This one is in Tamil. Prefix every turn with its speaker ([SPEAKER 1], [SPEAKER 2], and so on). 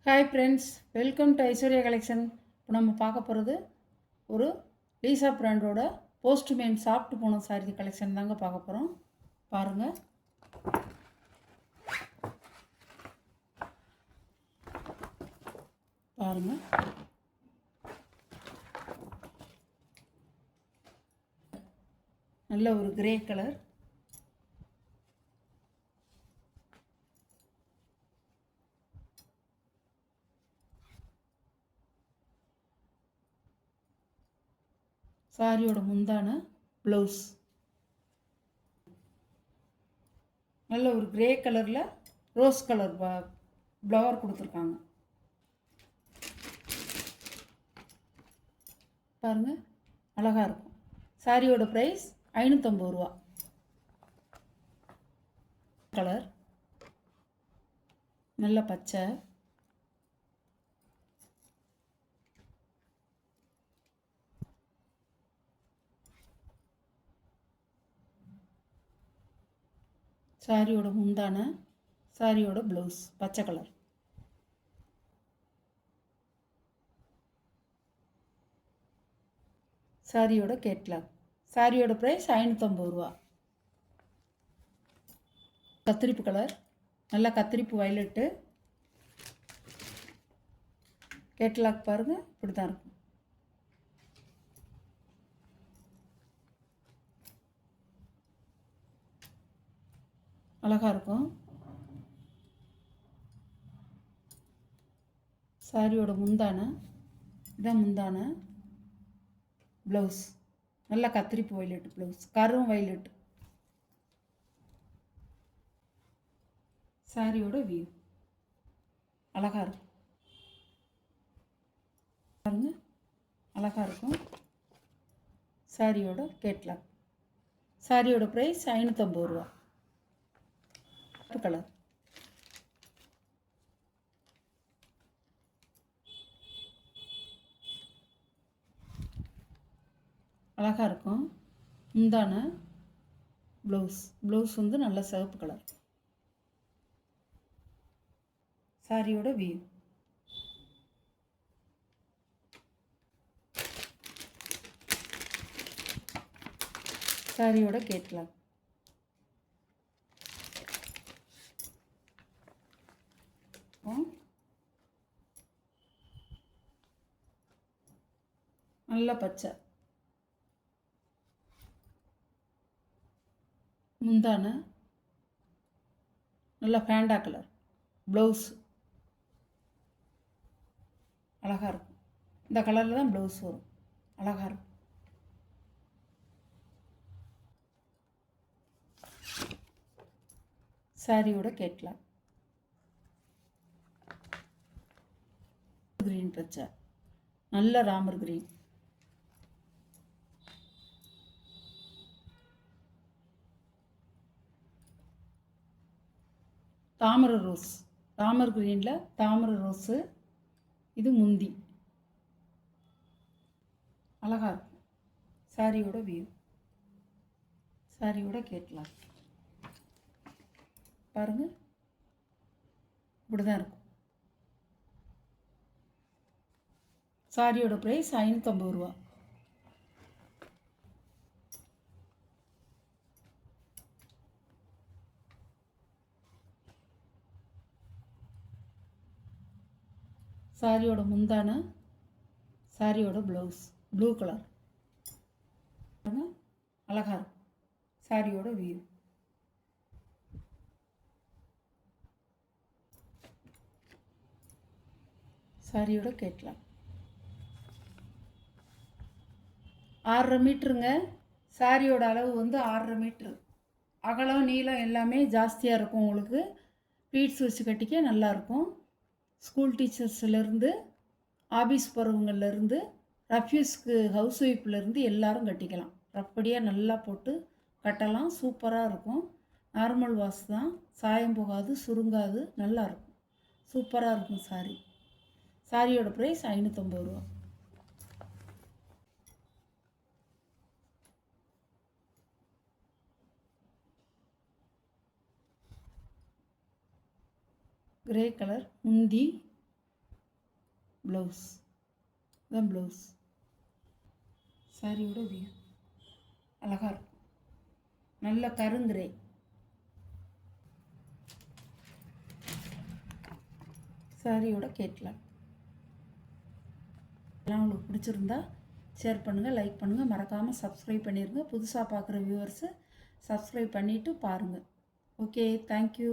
[SPEAKER 1] Hi friends, welcome to Aishwarya collection. இப்போ நம்ம பார்க்க போகிறது ஒரு லீசா பிராண்டோட போஸ்ட்மேன் சாப்பிட்டு போன சாரி கலெக்ஷன் தாங்க பார்க்க போகிறோம். பாருங்கள், பாருங்கள். நல்ல ஒரு கிரே கலர், சாரியோட முந்தான ப்ளவுஸ் நல்ல ஒரு கிரே கலரில் ரோஸ் கலர் ஃப்ளவர் கொடுத்துருக்காங்க. பாருங்கள், அழகாக இருக்கும். சாரியோட ப்ரைஸ் 550 ரூபா. கலர் நல்ல பச்சை, சாரியோட முந்தான, சாரியோட ப்ளவுஸ் பச்சை கலர். சாரியோட கேட்லாக். சாரியோட ப்ரைஸ் 550 ரூபா. கத்திரிப்பு கலர், நல்லா கத்திரிப்பு வயலட்டு. கேட்லாக் பாருங்கள், இப்படி தான் இருக்கும். அழகாக இருக்கும். சாரியோட முந்தான, இதான் முந்தான. ப்ளவுஸ் நல்லா கத்திரிப்பு வயலட்டு ப்ளவுஸ், கரும் வயலட்டு. சாரியோட வியூ அழகாக இருக்கும். பாருங்க, அழகாக இருக்கும். சாரியோட கேட்லாக். சாரியோட ப்ரைஸ் 550 ரூபா. கலர் அழகாக இருக்கும். முந்தான ப்ளவுஸ் வந்து நல்ல சிவப்பு கலர். சாரியோட வியூ சாரியோட கேட்லாக். நல்ல பச்சை, முந்தான நல்ல ஃபேண்டா கலர். ப்ளவுஸ் அழகாக இருக்கும். இந்த கலரில் தான் ப்ளவுஸ் வரும். அழகாக இருக்கும். சாரியோட கேட்லாக். கிரீன் பச்சை, நல்ல ராமர் கிரீன். தாமரை ரோஸ், ராமர் கிரீனில் தாமரை ரோஸு. இது முந்தி அழகாக இருக்கும். சாரியோட வியூ, சாரியோட கேட்லாக். பாருங்கள், இப்படி தான் இருக்கும். சாரியோட ப்ரைஸ் 550 ரூபா. சாரியோட முந்தான, சாரியோட ப்ளவுஸ் ப்ளூ கலர். அழகாக இருக்கும். சாரியோட வியூ, சாரியோட கேட்லாக். 6.5 மீட்டருங்க. சாரியோட அளவு வந்து 6.5 மீட்ரு. அகலம் நீளம் எல்லாமே ஜாஸ்தியாக இருக்கும். உங்களுக்கு ப்ளீட்ஸ் வச்சு கட்டிக்க நல்லாயிருக்கும். ஸ்கூல் டீச்சர்ஸ்லேருந்து, ஆஃபீஸ் போகிறவங்கலேருந்து, ரஃப்யூஸ்க்கு ஹவுஸ் ஒய்ஃப்லேருந்து எல்லோரும் கட்டிக்கலாம். ரப்படியாக நல்லா போட்டு கட்டலாம். சூப்பராக இருக்கும். நார்மல் வாஷ் தான், சாயம் போகாது, சுருங்காது, நல்லாயிருக்கும். சூப்பராக இருக்கும் சாரி. சாரியோட ப்ரைஸ் 550 ரூபா. கிரே கலர் முந்தி, ப்ளவுஸ். இதுதான் ப்ளவுஸ். சாரியோட வியூ அழகாக இருக்கும். நல்ல கருங்கிரே. சாரியோட கேட்லாக். எல்லாம் உங்களுக்கு பிடிச்சிருந்தா ஷேர் பண்ணுங்கள், லைக் பண்ணுங்கள், மறக்காமல் சப்ஸ்கிரைப் பண்ணிடுங்க. புதுசாக பார்க்குற வியூவர்ஸு சப்ஸ்கிரைப் பண்ணிவிட்டு பாருங்கள். Okay, thank you.